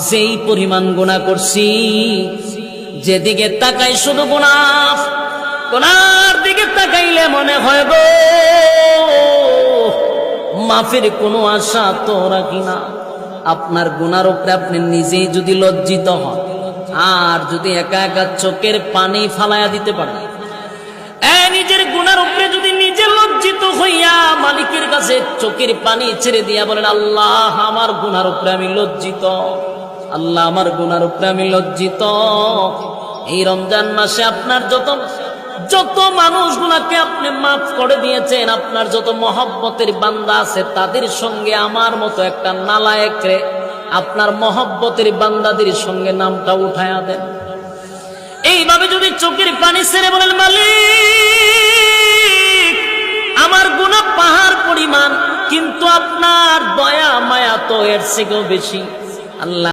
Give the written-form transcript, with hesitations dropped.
যেই পরিমাণ গুনাহ করছি, যেদিকে তাকাই শুধু গুনাহ, গুনার দিকে তাকাইলে মনে হয় গো মাফের কোনো আশা তো রাখি না। আপনার গুনার উপরে আপনি নিজেই যদি লজ্জিত হন, আর যদি একা একা চোখের পানি ফালাইয়া দিতে পারেন, নিজের গুনার উপরে যদি নিজে লজ্জিত হইয়া মালিকের কাছে চোখের পানি ছেড়ে দিয়া বলেন, আল্লাহ আমার গুনার উপরে আমি লজ্জিত, আল্লাহ আমার গুনার উপরে আমি লজ্জিত। এই রমজান মাসে আপনার যত মানুষগুলাকে আপনি মাফ করে দিয়েছেন, আপনার যত মহব্বতের বান্দা আছে, তাদের সঙ্গে আমার মতো একটা নালায়েকরে আপনার মহব্বতের বান্দাদের সঙ্গে নামটা উঠায়া দেন। এইভাবে যদি চোখের পানি ছেড়ে বলেন, মালিক আমার গুনাহ পাহাড় পরিমাণ, কিন্তু আপনার দয়া মায়া তো এর থেকেও বেশি। আল্লাহ